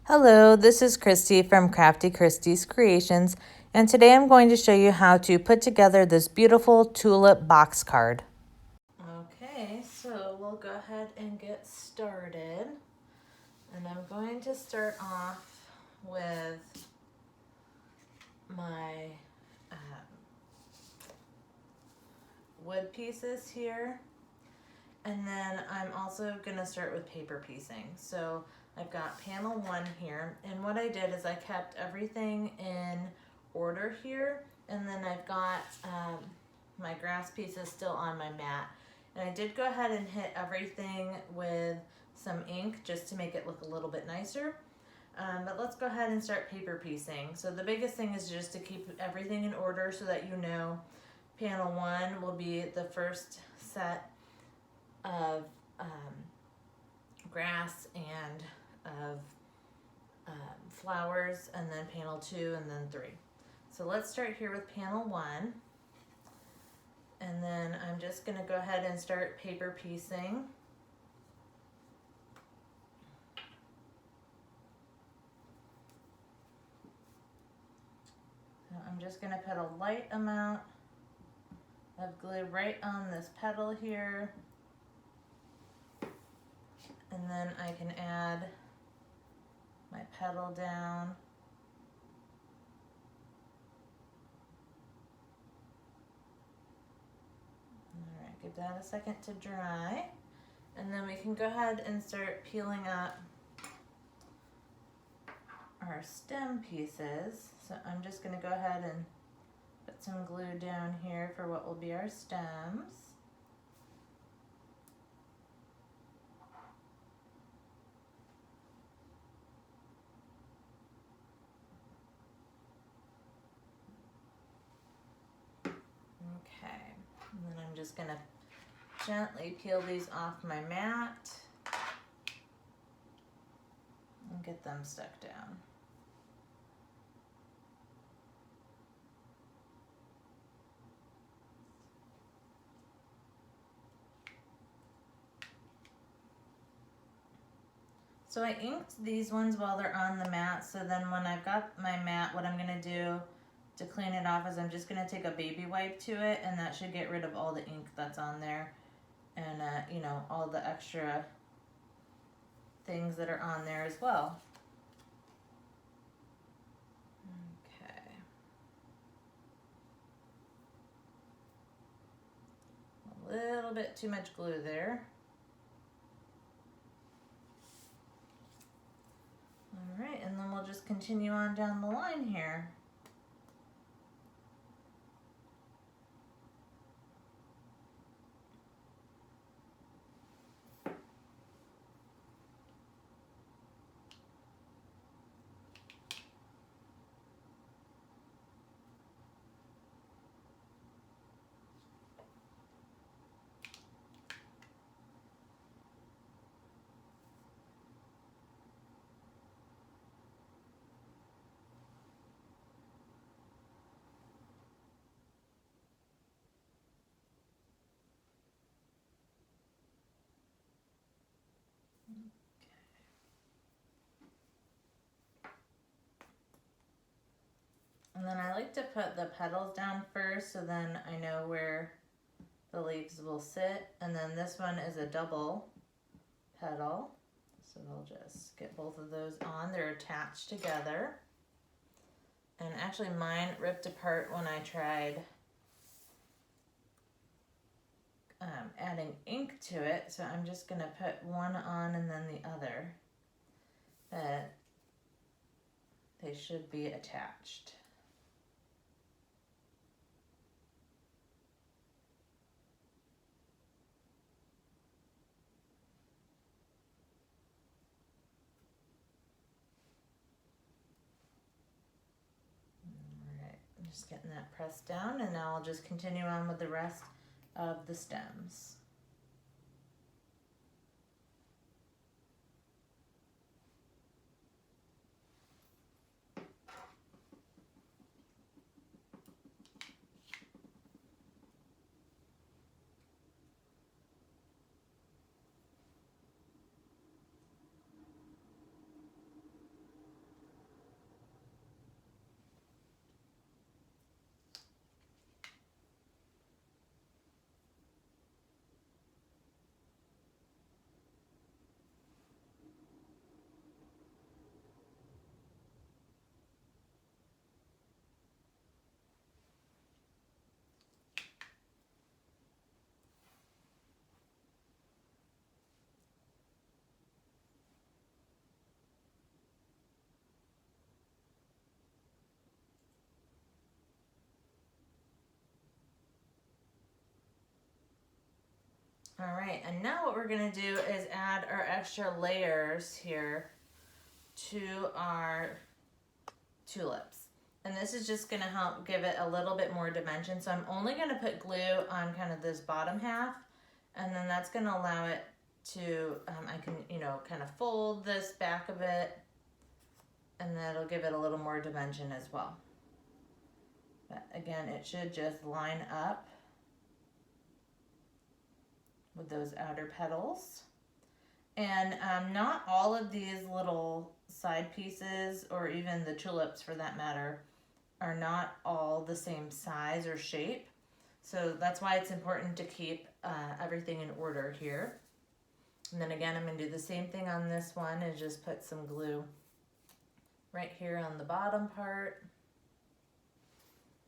Hello, this is Christy from Crafty Christy's Creations, and today I'm going to show you how to put together this beautiful tulip box card. Okay, so we'll go ahead and get started. And I'm going to start off with my wood pieces here. And then I'm also going to start with paper piecing. So I've got panel 1 here, and what I did is I kept everything in order here, and then I've got my grass pieces still on my mat. And I did go ahead and hit everything with some ink just to make it look a little bit nicer. But let's go ahead and start paper piecing. So the biggest thing is just to keep everything in order so that you know panel 1 will be the first set of grass and of flowers, and then panel 2 and then 3. So let's start here with panel 1, and then I'm just going to go ahead and start paper piecing. So I'm just going to put a light amount of glue right on this petal here, and then I can add my petal down. Alright, give that a second to dry, and then we can go ahead and start peeling up our stem pieces. So I'm just going to go ahead and put some glue down here for what will be our stems. Okay, and then I'm just going to gently peel these off my mat and get them stuck down. So I inked these ones while they're on the mat, so then when I've got my mat, what I'm going to do to clean it off is I'm just going to take a baby wipe to it, and that should get rid of all the ink that's on there and you know, all the extra things that are on there as well. Okay. A little bit too much glue there. Alright, and then we'll just continue on down the line here. And then I like to put the petals down first, so then I know where the leaves will sit. And then this one is a double petal, so we'll just get both of those on. They're attached together. And actually mine ripped apart when I tried adding ink to it, so I'm just going to put one on and then the other, but they should be attached. Alright, I'm just getting that pressed down, and now I'll just continue on with the rest of the stems. All right, and now what we're gonna do is add our extra layers here to our tulips. And this is just gonna help give it a little bit more dimension. So I'm only gonna put glue on kind of this bottom half, and then that's gonna allow it to, I can, kind of fold this back of it, and that'll give it a little more dimension as well. But again, it should just line up with those outer petals. And not all of these little side pieces, or even the tulips for that matter, are not all the same size or shape. So that's why it's important to keep everything in order here. And then again, I'm going to do the same thing on this one and just put some glue right here on the bottom part.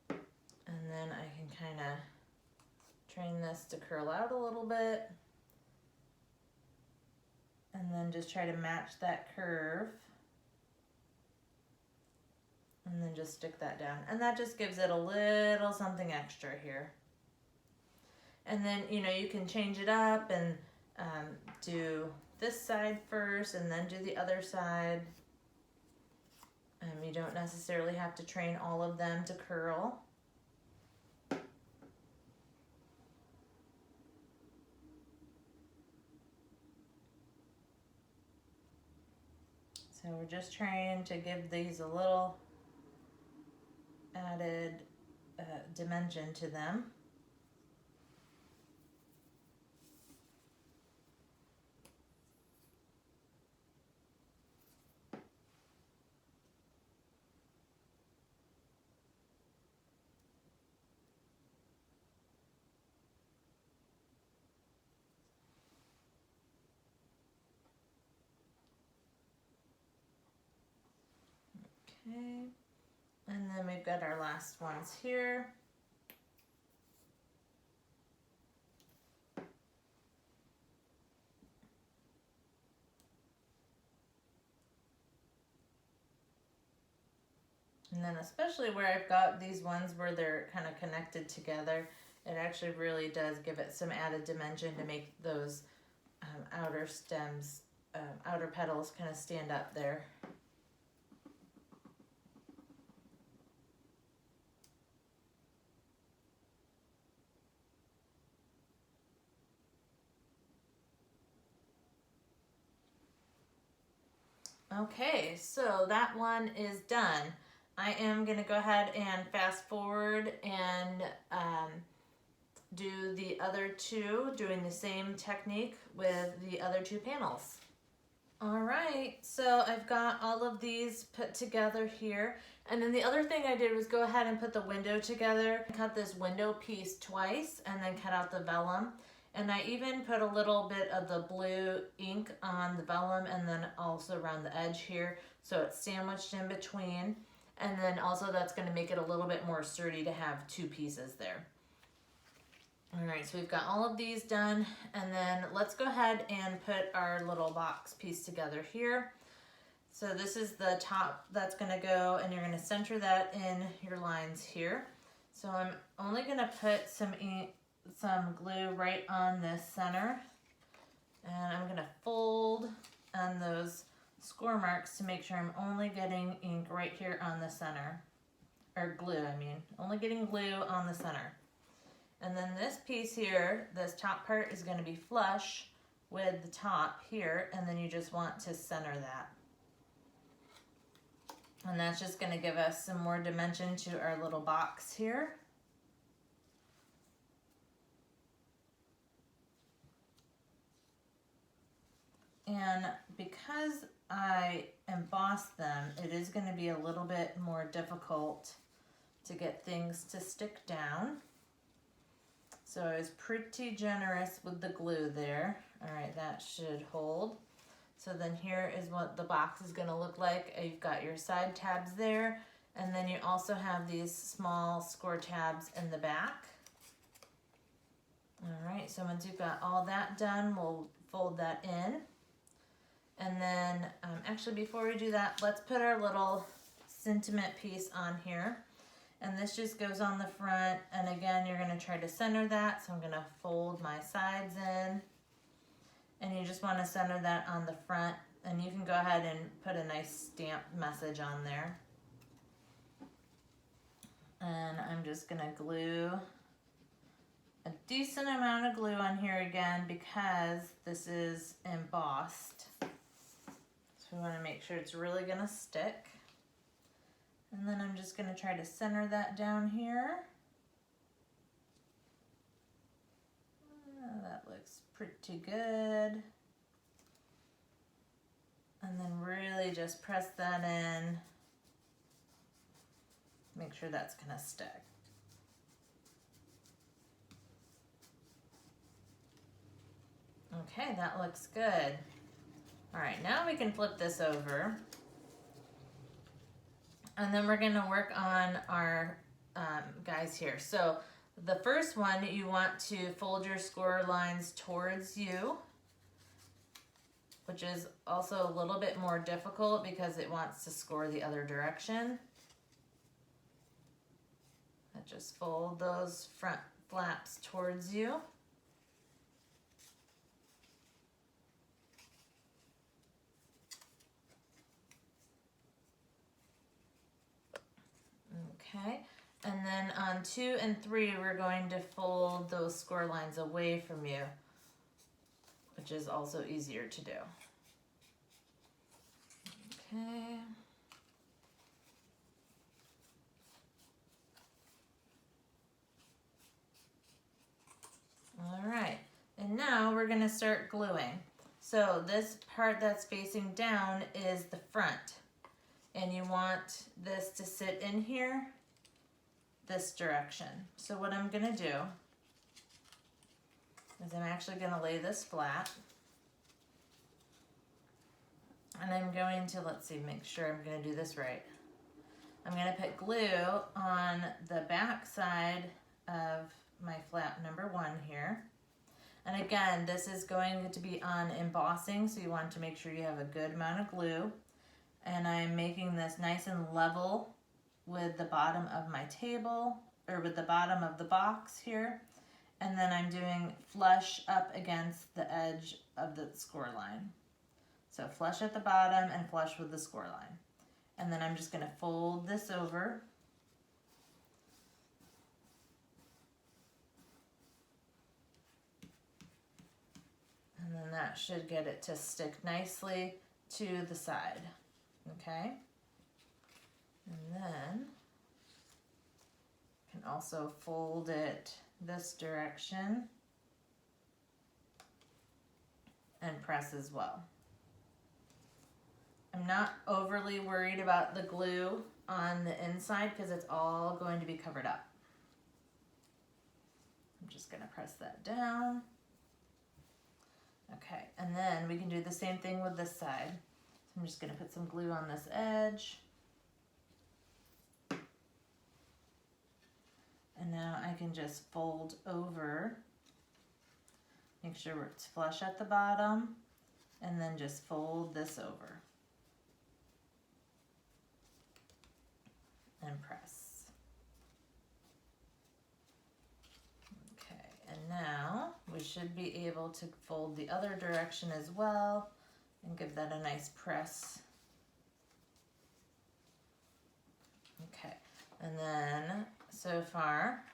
And then I can kind of train this to curl out a little bit. And then just try to match that curve. And then just stick that down. And that just gives it a little something extra here. And then, you can change it up and do this side first and then do the other side. You don't necessarily have to train all of them to curl. So we're just trying to give these a little added dimension to them. Okay, and then we've got our last ones here. And then especially where I've got these ones where they're kind of connected together, it actually really does give it some added dimension to make those outer stems, outer petals kind of stand up there. Okay, so that one is done. I am going to go ahead and fast forward and do the other two, doing the same technique with the other two panels. All right, so I've got all of these put together here. And then the other thing I did was go ahead and put the window together. Cut this window piece twice and then cut out the vellum. And I even put a little bit of the blue ink on the vellum and then also around the edge here, so it's sandwiched in between. And then also that's going to make it a little bit more sturdy to have two pieces there. All right, so we've got all of these done, and then let's go ahead and put our little box piece together here. So this is the top that's going to go, and you're going to center that in your lines here. So I'm only going to put some glue right on this center, and I'm going to fold on those score marks to make sure I'm only getting ink right here on the center, or glue, only getting glue on the center. And then this piece here, this top part is going to be flush with the top here, and then you just want to center that. And that's just going to give us some more dimension to our little box here. And because I embossed them, it is going to be a little bit more difficult to get things to stick down. So I was pretty generous with the glue there. All right, that should hold. So then here is what the box is going to look like. You've got your side tabs there, and then you also have these small score tabs in the back. All right, so once you've got all that done, we'll fold that in. And then, actually before we do that, let's put our little sentiment piece on here. And this just goes on the front, and again, you're gonna try to center that, so I'm gonna fold my sides in, and you just wanna center that on the front, and you can go ahead and put a nice stamped message on there. And I'm just gonna glue a decent amount of glue on here again because this is embossed. So we wanna make sure it's really gonna stick. And then I'm just going to try to center that down here. That looks pretty good. And then really just press that in. Make sure that's going to stick. Okay, that looks good. All right, now we can flip this over. And then we're gonna work on our guys here. So the first one, you want to fold your score lines towards you, which is also a little bit more difficult because it wants to score the other direction. And just fold those front flaps towards you. Okay, and then on 2 and 3, we're going to fold those score lines away from you, which is also easier to do. Okay. All right, and now we're going to start gluing. So this part that's facing down is the front, and you want this to sit in here this direction. So what I'm gonna do is I'm actually gonna lay this flat, and I'm going to, let's see, make sure I'm gonna do this right. I'm gonna put glue on the back side of my flap number 1 here. And again, this is going to be on embossing, so you want to make sure you have a good amount of glue. And I'm making this nice and level with the bottom of my table, or with the bottom of the box here. And then I'm doing flush up against the edge of the score line. So flush at the bottom and flush with the score line. And then I'm just gonna fold this over. And then that should get it to stick nicely to the side, okay? And then you can also fold it this direction and press as well. I'm not overly worried about the glue on the inside because it's all going to be covered up. I'm just gonna press that down. Okay, and then we can do the same thing with this side. So I'm just gonna put some glue on this edge. And now I can just fold over, make sure it's flush at the bottom, and then just fold this over and press. Okay, and now we should be able to fold the other direction as well and give that a nice press. Okay, and then so far,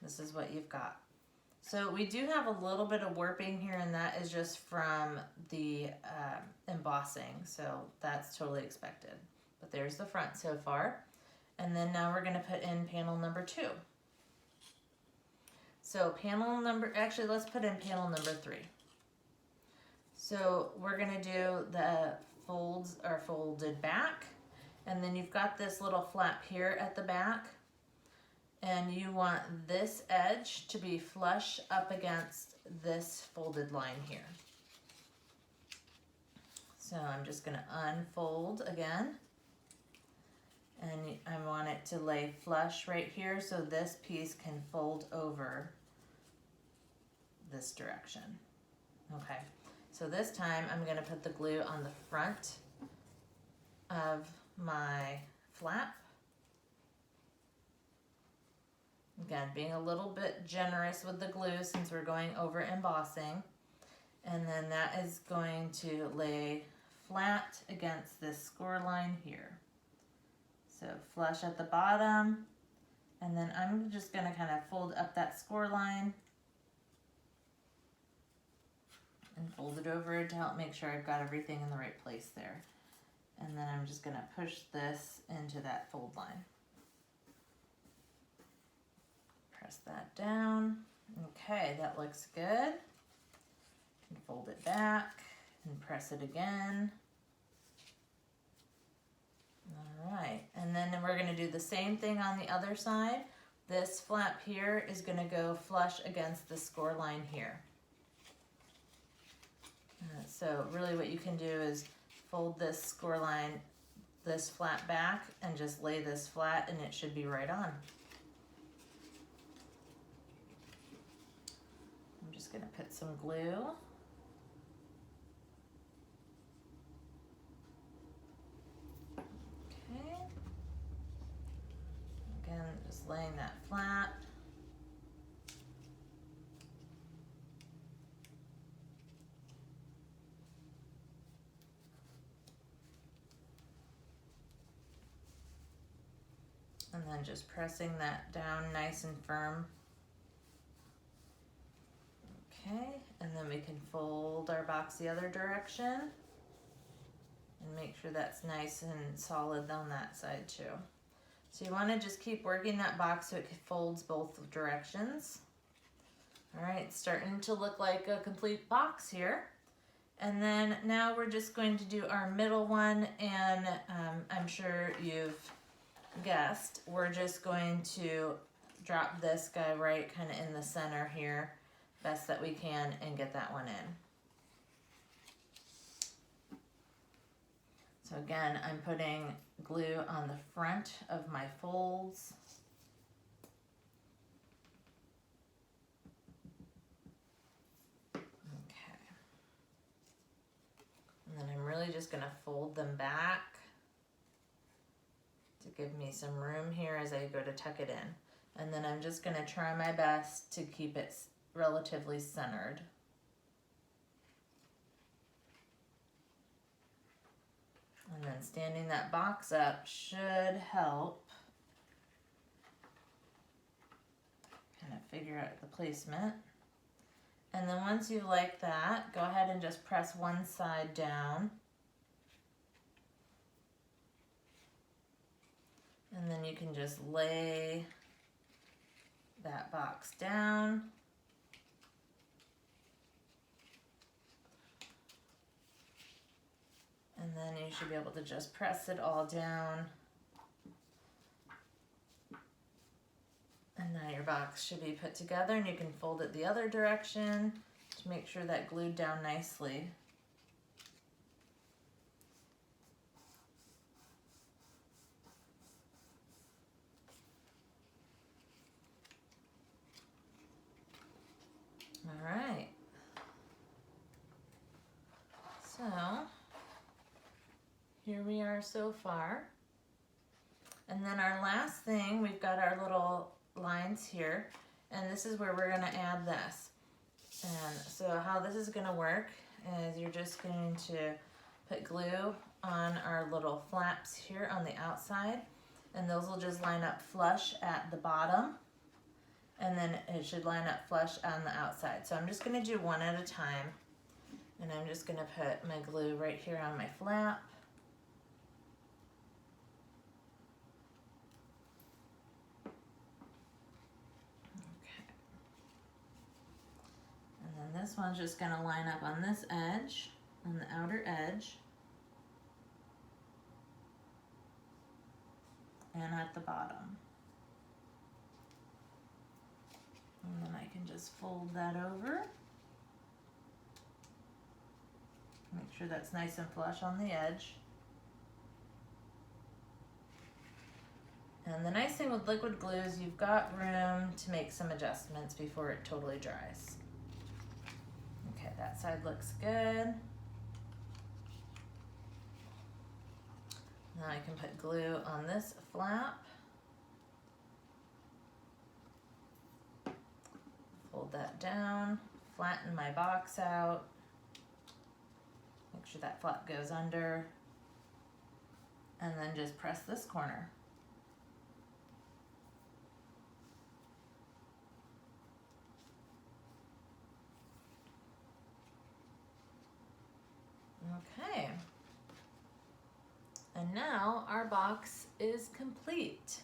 this is what you've got. So we do have a little bit of warping here, and that is just from the embossing, so that's totally expected. But there's the front so far. And then now we're gonna put in panel number 2. So actually let's put in panel number 3. So we're gonna do the folds or folded back, and then you've got this little flap here at the back, and you want this edge to be flush up against this folded line here. So I'm just gonna unfold again, and I want it to lay flush right here so this piece can fold over this direction. Okay, so this time I'm gonna put the glue on the front of my flap. Again, being a little bit generous with the glue since we're going over embossing. And then that is going to lay flat against this score line here. So flush at the bottom, and then I'm just going to kind of fold up that score line and fold it over to help make sure I've got everything in the right place there. And then I'm just going to push this into that fold line. Press that down. Okay, that looks good. And fold it back and press it again. All right, and then we're going to do the same thing on the other side. This flap here is going to go flush against the score line here. So really what you can do is fold this score line, this flap back, and just lay this flat, and it should be right on. I'm just going to put some glue. Okay. Again, just laying that flat. And then just pressing that down nice and firm. Okay, and then we can fold our box the other direction and make sure that's nice and solid on that side too. So you want to just keep working that box so it folds both directions. All right, it's starting to look like a complete box here. And then now we're just going to do our middle one, and I'm sure you've guessed, we're just going to drop this guy right kind of in the center here, best that we can, and get that one in. So again, I'm putting glue on the front of my folds. Okay. And then I'm really just going to fold them back to give me some room here as I go to tuck it in. And then I'm just going to try my best to keep it relatively centered. And then standing that box up should help kind of figure out the placement. And then once you like that, go ahead and just press one side down. And then you can just lay that box down. And then you should be able to just press it all down. And now your box should be put together, and you can fold it the other direction to make sure that glued down nicely. All right. So here we are so far. And then our last thing, we've got our little lines here, and this is where we're going to add this. And so how this is going to work is you're just going to put glue on our little flaps here on the outside, and those will just line up flush at the bottom, and then it should line up flush on the outside. So I'm just going to do one at a time, and I'm just going to put my glue right here on my flap. And then this one's just going to line up on this edge, on the outer edge, and at the bottom. And then I can just fold that over. Make sure that's nice and flush on the edge. And the nice thing with liquid glue is you've got room to make some adjustments before it totally dries. Okay, that side looks good. Now I can put glue on this flap. Fold that down, flatten my box out, make sure that flap goes under, and then just press this corner. Okay. And now our box is complete.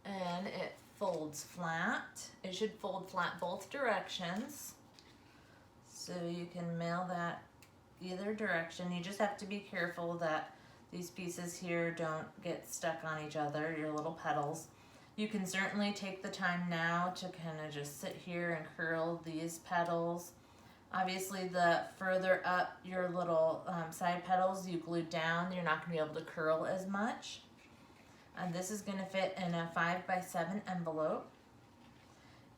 And it folds flat. It should fold flat both directions. So you can mail that either direction. You just have to be careful that these pieces here don't get stuck on each other, your little petals. You can certainly take the time now to kind of just sit here and curl these petals. Obviously, the further up your little side petals you glued down, you're not going to be able to curl as much. And this is going to fit in a 5x7 envelope.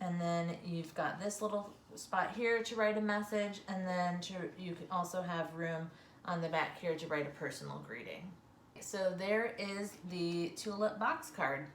And then you've got this little spot here to write a message, and then you can also have room on the back here to write a personal greeting. So there is the tulip box card.